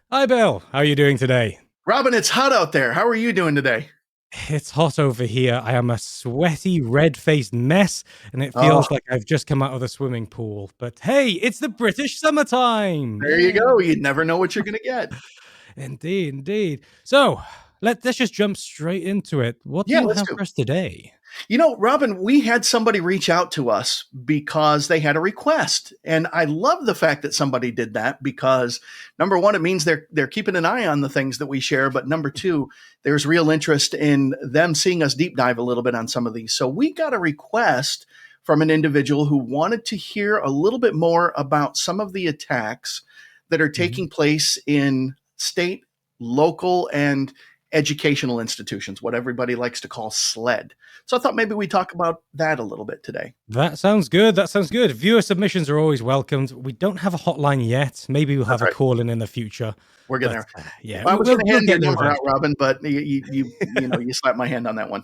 Hi, Bill. How are you doing today? Robin, it's hot out there. How are you doing today? It's hot over here. I am a sweaty, red-faced mess, and it Oh, feels like I've just come out of the swimming pool. But hey, it's the British summertime. there you Yeah. go. You never know what you're going to get. Indeed, indeed. So let's just jump straight into it. What do Yeah, you let's have go. for us today? Robin, we had somebody reach out to us because they had a request. And I love the fact that somebody did that because number one, it means they're keeping an eye on the things that we share. But number two, there's real interest in them seeing us deep dive a little bit on some of these. So we got a request from an individual who wanted to hear a little bit more about some of the attacks that are Mhm. taking place in state, local, and educational institutions, what everybody likes to call SLED. So I thought maybe we talk about that a little bit today. That sounds good. That sounds good. Viewer submissions are always welcomed. We don't have a hotline yet. Maybe we'll have That's a right. call in the future. We're getting But there. yeah, I was we'll going to we'll hand your get there number out, eventually. Robin, but you slap my hand on that one.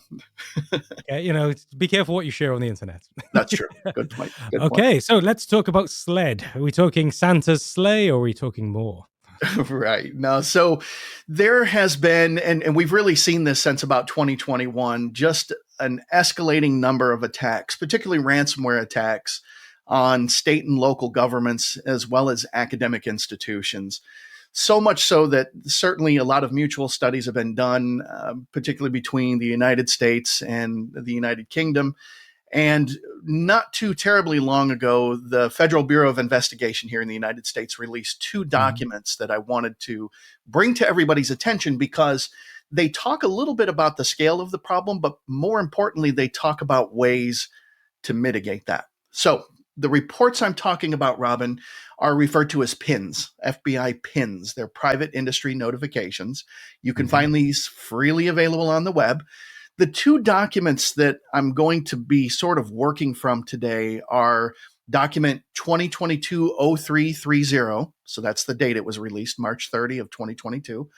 Okay, be careful what you share on the internet. That's true. Good point. Good point. Okay, so let's talk about sled. Are we talking Santa's sleigh or are we talking more? Right. No, so there has been, and we've really seen this since about 2021, just an escalating number of attacks, particularly ransomware attacks on state and local governments as well as academic institutions. So much so that certainly a lot of mutual studies have been done, particularly between the United States and the United Kingdom. And not too terribly long ago, the Federal Bureau of Investigation here in the United States released two Mhm. documents that I wanted to bring to everybody's attention because they talk a little bit about the scale of the problem, but more importantly, they talk about ways to mitigate that. So, the reports I'm talking about, Robin, are referred to as PINs, FBI PINs. They're private industry notifications. You can Mhm. find these freely available on the web. The two documents that I'm going to be sort of working from today are document 2022-0330. So that's the date it was released, March 30 of 2022,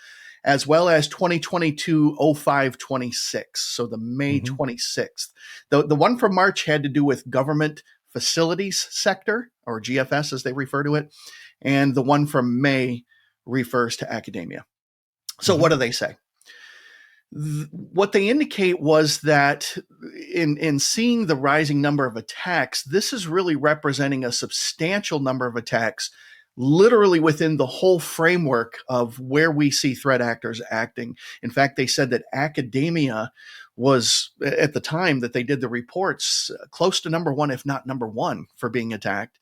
as well as 2022-0526. So the May Mhm. 26th. The one from March had to do with government facilities sector, or GFS as they refer to it. And the one from May refers to academia. So what Mhm. do they say? What they indicate was that in seeing the rising number of attacks, this is really representing a substantial number of attacks literally within the whole framework of where we see threat actors acting. In fact, they said that academia was, at the time that they did the reports, close to number one, if not number one, for being attacked,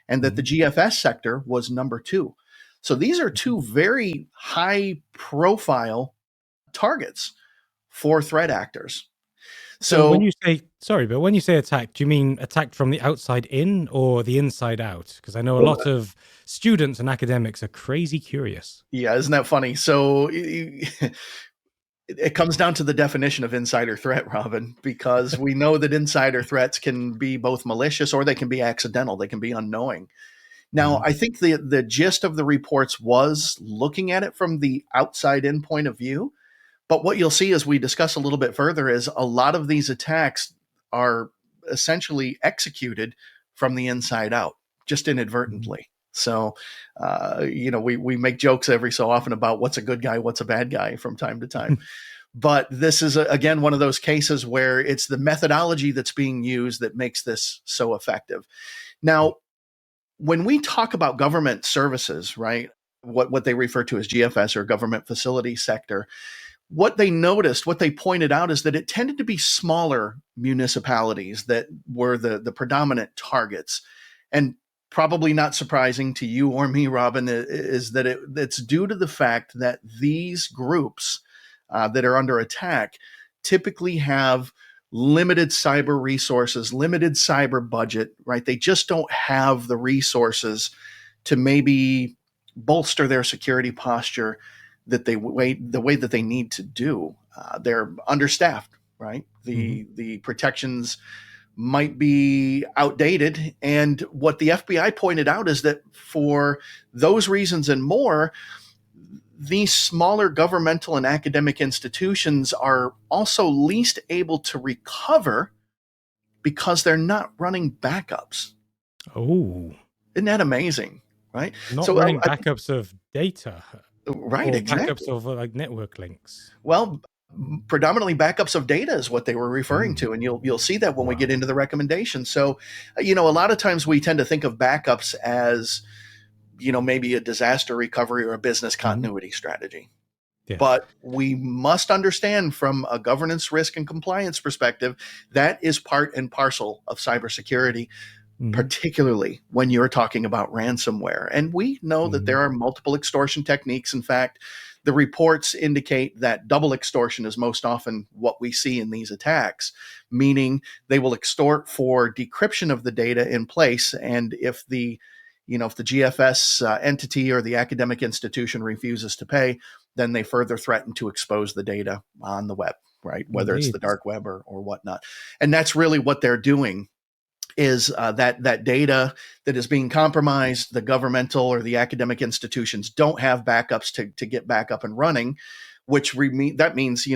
and that the Mhm. GFS sector was number two. So these are Mhm. two very high profile targets for threat actors. So when So you say sorry, but when you say attacked, do you mean attacked from the outside in or the inside out? Because I know a lot of students and academics are crazy curious. yeah, isn't that funny? So it comes down to the definition of insider threat, Robin, because we know that insider threats can be both malicious or they can be accidental. They can be unknowing. Now, Mhm. I think the gist of the reports was looking at it from the outside in point of view. But what you'll see as we discuss a little bit further is a lot of these attacks are essentially executed from the inside out, just Mhm. inadvertently. So, we make jokes every so often about what's a good guy, what's a bad guy from time to time. But this is, again, one of those cases where it's the methodology that's being used that makes this so effective. Now, when we talk about government services, right, what they refer to as GFS or government facility sector, what they noticed, what they pointed out is that it tended to be smaller municipalities that were the predominant targets. And probably not surprising to you or me, Robin, is that it's due to the fact that these groups that are under attack typically have limited cyber resources, limited cyber budget, right? They just don't have the resources to maybe bolster their security posture the way that they need to do. They're understaffed, right? Mhm. The protections might be outdated, and what the FBI pointed out is that for those reasons and more, these smaller governmental and academic institutions are also least able to recover because they're not running backups. Oh, Isn't that amazing? Right. not So running I think backups of data. Right, or backups exactly. of like network links. Well, predominantly backups of data is what they were referring Mm. to, and you'll see that when we get Wow. into the recommendations. So, a lot of times we tend to think of backups as, maybe a disaster recovery or a business Hmm. continuity strategy. Yes. But we must understand from a governance, risk, and compliance perspective that is part and parcel of cybersecurity, Hmm. particularly when you're talking about ransomware. And we know that Hmm. there are multiple extortion techniques. In fact, the reports indicate that double extortion is most often what we see in these attacks, meaning they will extort for decryption of the data in place. And if the GFS entity or the academic institution refuses to pay, then they further threaten to expose the data on the web, right? Whether it's Indeed. the dark web or whatnot. And that's really what they're doing is that data that is being compromised, the governmental or the academic institutions don't have backups to get back up and running, that means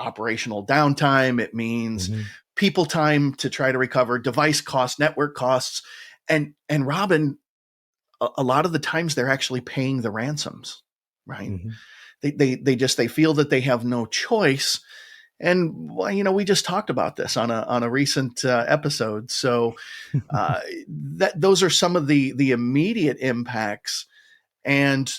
operational downtime. It means Hmm. people time to try to recover, device costs, network costs, and Robin, a lot of the times they're actually paying the ransoms, right? Hmm. They feel that they have no choice, and well, we just talked about this on a recent episode. So uh, that those are some of the immediate impacts, and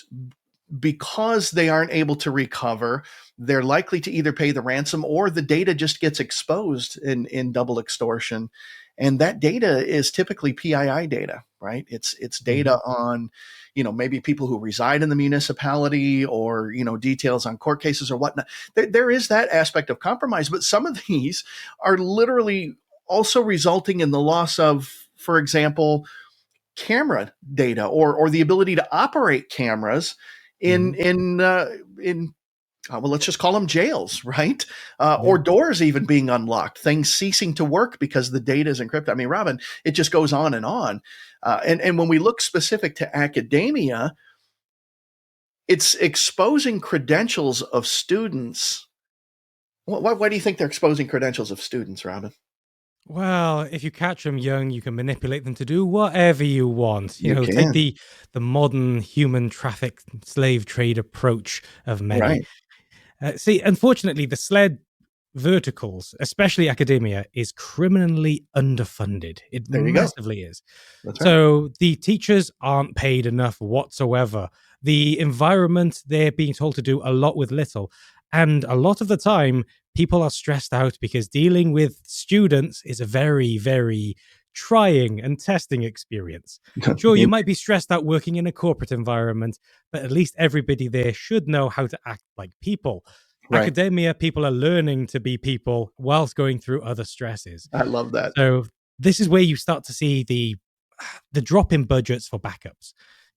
because they aren't able to recover, they're likely to either pay the ransom or the data just gets exposed in double extortion. And that data is typically PII data, right? It's Hmm. data on, maybe people who reside in the municipality or, details on court cases or whatnot. There is that aspect of compromise, but some of these are literally also resulting in the loss of, for example, camera data or the ability to operate cameras in Hmm. in in well, let's just call them jails, right? Or Yeah. doors even being unlocked, things ceasing to work because the data is encrypted. I mean, Robin, it just goes on and on. And when we look specific to academia, it's exposing credentials of students. Why do you think they're exposing credentials of students, Robin? Well, if you catch them young, you can manipulate them to do whatever you want. You Take can, the modern human traffic slave trade approach of many. right? See, unfortunately, the SLED verticals, especially academia, is criminally underfunded. It There you go. massively is. That's right. So the teachers aren't paid enough whatsoever. The environment, they're being told to do a lot with little. And a lot of the time, people are stressed out because dealing with students is a very, very trying and testing experience. Sure, you might be stressed out working in a corporate environment, but at least everybody there should know how to act like people. Right. Academia, people are learning to be people whilst going through other stresses. I love that. So this is where you start to see the drop in budgets for backups.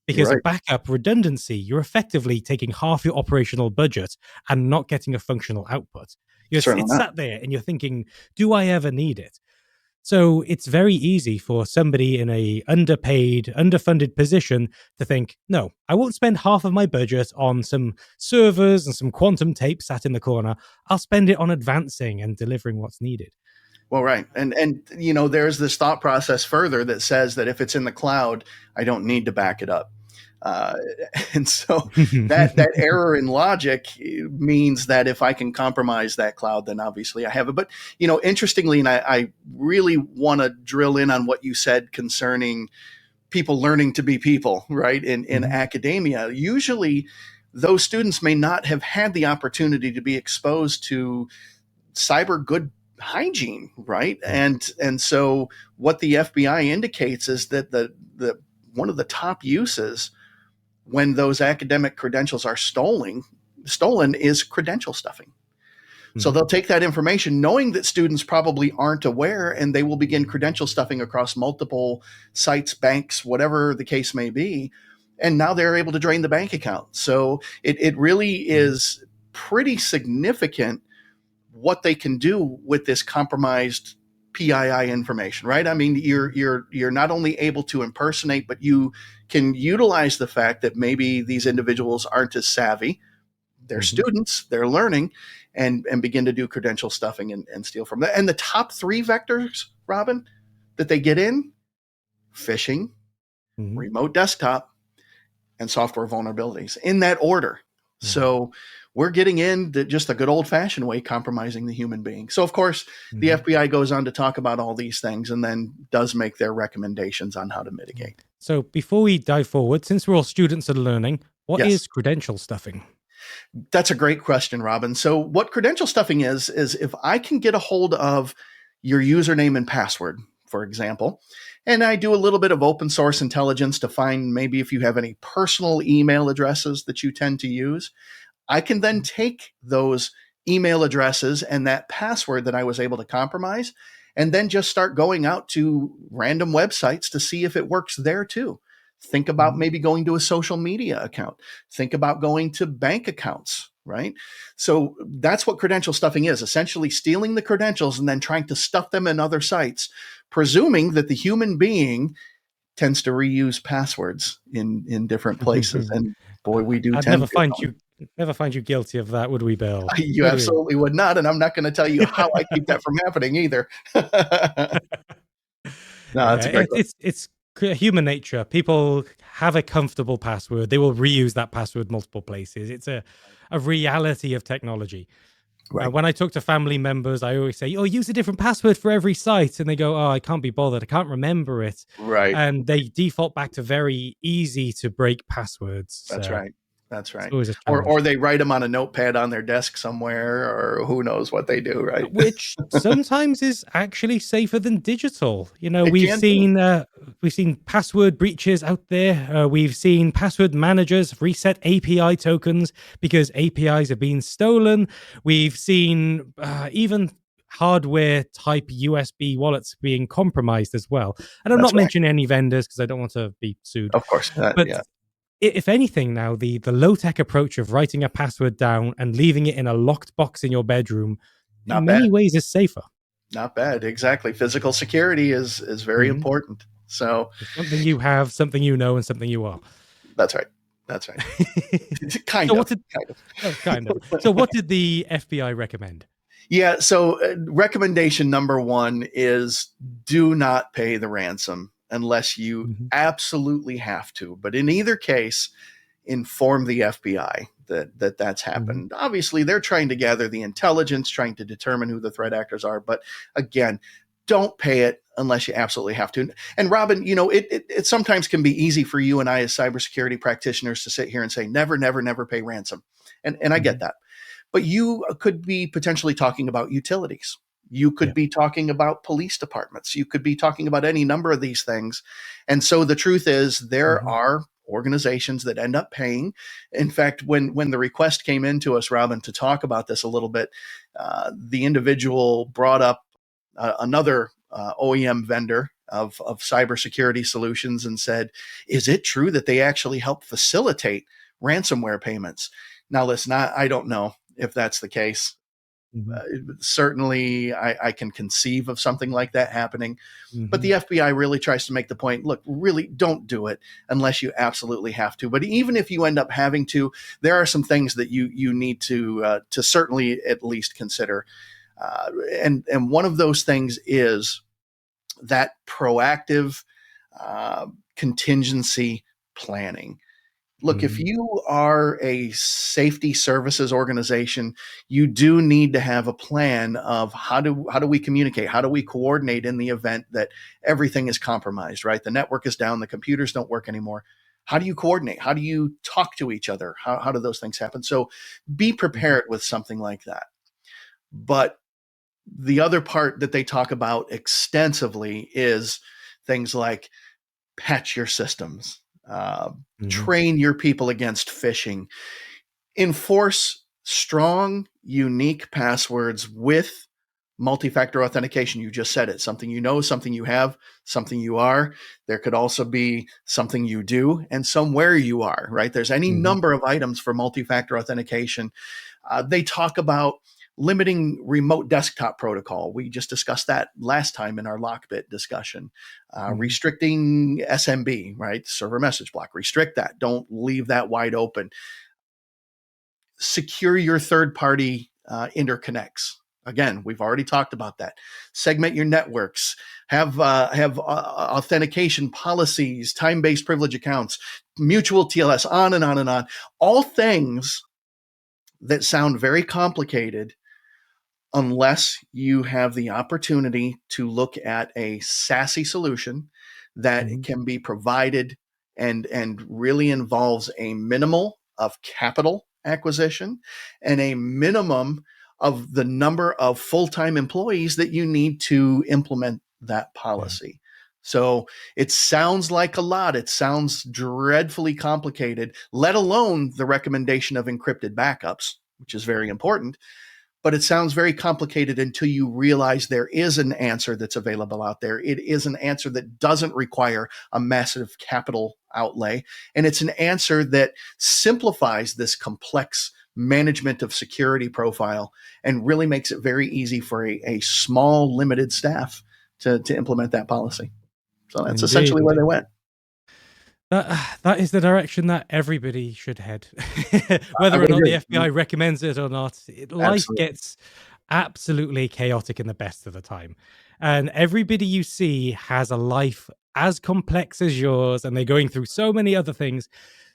You're Because a right. backup redundancy, you're effectively taking half your operational budget and not getting a functional output. Certainly It's not. sat there and you're thinking, do I ever need it? So it's very easy for somebody in a underpaid, underfunded position to think, no, I won't spend half of my budget on some servers and some quantum tape sat in the corner. I'll spend it on advancing and delivering what's needed. Well, right. And there's this thought process further that says that if it's in the cloud, I don't need to back it up. Uh, and so that error in logic means that if I can compromise that cloud, then obviously I have it. But interestingly, and I really want to drill in on what you said concerning people learning to be people, right? In Mhm, academia, usually those students may not have had the opportunity to be exposed to cyber good hygiene, right? yeah. And so what the FBI indicates is that the one of the top uses when those academic credentials are stolen is credential stuffing. So Mhm, they'll take that information knowing that students probably aren't aware, and they will begin credential stuffing across multiple sites, banks, whatever the case may be. And now they're able to drain the bank account. So it really mhm, is pretty significant what they can do with this compromised PII information, right? I mean, you're not only able to impersonate, but you can utilize the fact that maybe these individuals aren't as savvy. They're mhm, students, they're learning, and begin to do credential stuffing and steal from that. And the top three vectors, Robin, that they get in: phishing, mhm. remote desktop, and software vulnerabilities in that order. Mhm. So we're getting in just the good old fashioned way, compromising the human being. So, of course, the Mhm. FBI goes on to talk about all these things and then does make their recommendations on how to Mm. mitigate. So before we dive forward, since we're all students and learning, what Yes, is credential stuffing? that's a great question, Robin. So, what credential stuffing is if I can get a hold of your username and password, for example, and I do a little bit of open source intelligence to find maybe if you have any personal email addresses that you tend to use, I can then take those email addresses and that password that I was able to compromise and then just start going out to random websites to see if it works there too. Think about Mhm. maybe going to a social media account. Think about going to bank accounts, right? So that's what credential stuffing is, essentially stealing the credentials and then trying to stuff them in other sites, presuming that the human being tends to reuse passwords in different places. And boy, we do I'd tend never to. find you never find you guilty of that, would we, Bill? You Would we? absolutely would not, and I'm not going to tell you how I keep that from happening either. No, Yeah, that's a great question. it's human nature. People have a comfortable password. They will reuse that password multiple places. It's a reality of technology. Right, When I talk to family members, I always say, "Oh, use a different password for every site," and they go, "Oh, I can't be bothered. I can't remember it," right. and they default back to very easy to break passwords. That's So right. That's it's right. always a Or challenge. they write them on a notepad on their desk somewhere, or who knows what they do, right? Which sometimes is actually safer than digital. You know, It can be. we've seen password breaches out there. We've seen password managers reset API tokens because APIs have been stolen. We've seen even hardware type USB wallets being compromised as well. And I'm That's not right. mentioning any vendors because I don't want to be sued. Of course. But Yeah. if anything, now the low tech approach of writing a password down and leaving it in a locked box in your bedroom, in Not many bad. ways, is safer. Not bad. Exactly. Physical security is very Mhm. important. So It's something you have, something you know, and something you are. that's right. That's right. So Kind what of. did Kind of. kind of. So what did the FBI recommend? Yeah. So, recommendation number one is do not pay the ransom unless you Mhm, absolutely have to. But in either case, inform the FBI that that's mhm, happened. Obviously, they're trying to gather the intelligence, trying to determine who the threat actors are. But again, don't pay it unless you absolutely have to. And Robin, it sometimes can be easy for you and I as cybersecurity practitioners to sit here and say, never, never, never pay ransom. And I get mhm. that. But you could be potentially talking about utilities. You could Yeah. be talking about police departments. You could be talking about any number of these things. And so the truth is, there Mhm, are organizations that end up paying. In fact, when the request came into us, Robin, to talk about this a little bit, the individual brought up another OEM vendor of cybersecurity solutions and said, "Is it true that they actually help facilitate ransomware payments?" Now, listen, I don't know if that's the case. mhm, Uh, Certainly, I can conceive of something like that happening. But mhm, the FBI really tries to make the point, look, really don't do it unless you absolutely have to. But even if you end up having to, there are some things that you need to certainly at least consider. And one of those things is that proactive contingency planning. Look, if mhm, you are a safety services organization, you do need to have a plan of how do we communicate? How do we coordinate in the event that everything is compromised, right? The network is down, the computers don't work anymore. How do you coordinate? How do you talk to each other? How do those things happen? So be mhm, prepared with something like that. But the other part that they talk about extensively is things like patch your systems, mhm, train your people against phishing, enforce strong, unique passwords with multi-factor authentication. You just said it. Something you know, something you have, something you are. There could also be something you do and somewhere you are, right? There's any mhm, number of items for multi-factor authentication. They talk about limiting remote desktop protocol. We just discussed that last time in our Lockbit discussion. mhm, Restricting SMB, right? Server message block. Restrict that. Don't leave that wide open. Secure your third party interconnects. Again, we've already talked about that. Segment your networks, have authentication policies, time-based privilege accounts, mutual TLS, on and on and on. All things that sound very complicated unless you have the opportunity to look at a SASE solution that Mhm. can be provided and really involves a minimal of capital acquisition and a minimum of the number of full-time employees that you need to implement that Yeah. policy. So it sounds like a lot. It sounds dreadfully complicated, let alone the recommendation of encrypted backups, which is very important. But it sounds very complicated until you realize there is an answer that's available out there. It is an answer that doesn't require a massive capital outlay. And it's an answer that simplifies this complex management of security profile and really makes it very easy for a small, limited staff to implement that policy. So that's Indeed, essentially where they indeed. went. That is the direction that everybody should head. I Whether or would not the agree. FBI recommends it or not, life Absolutely. gets absolutely chaotic in the best of the time. And everybody you see has a life as complex as yours, and they're going through so many other things.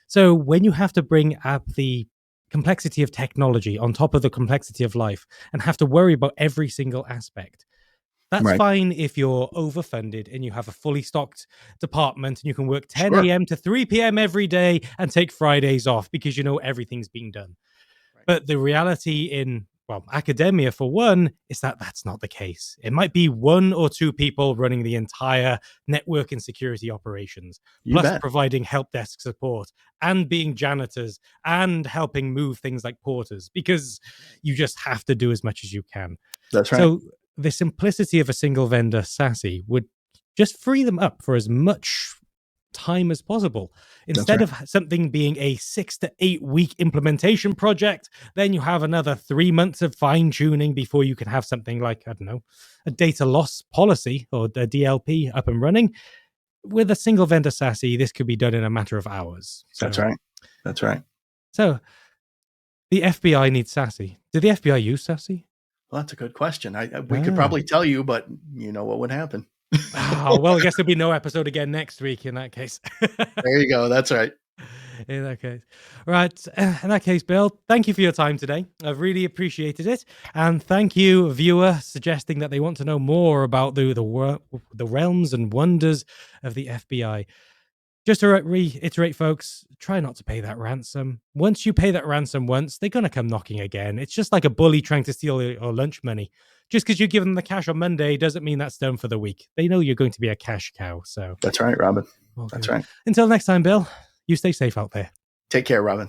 So when you have to bring up the complexity of technology on top of the complexity of life and have to worry about every single aspect, that's Right. fine if you're overfunded and you have a fully stocked department and you can work 10 Sure. a.m. to 3 p.m. every day and take Fridays off because you know everything's being done. Right. But the reality in, well, academia, for one, is that that's not the case. It might be one or two people running the entire network and security operations, You plus bet. providing help desk support and being janitors and helping move things like porters, because you just have to do as much as you can. That's right. So the simplicity of a single vendor SASE would just free them up for as much time as possible. That's Instead right. of something being a 6 to 8 week implementation project, then you have another 3 months of fine tuning before you can have something like, I don't know, a data loss policy or a DLP up and running. With a single vendor SASE, this could be done in a matter of hours. That's So, right. That's right. so the FBI needs SASE. Did the FBI use SASE? Well, that's a good question. We could Ah. probably tell you, but you know what would happen. Oh, well, I guess there'll be no episode again next week in that case. There you go. That's right. In that case. Right. In that case, Bill, thank you for your time today. I've really appreciated it. And thank you, viewer, suggesting that they want to know more about the realms and wonders of the FBI. Just to reiterate, folks, try not to pay that ransom. Once you pay that ransom once, they're going to come knocking again. It's just like a bully trying to steal your lunch money. Just because you give them the cash on Monday doesn't mean that's done for the week. They know you're going to be a cash cow. So, That's right, Robin. all That's good. right. Until next time, Bill, you stay safe out there. Take care, Robin.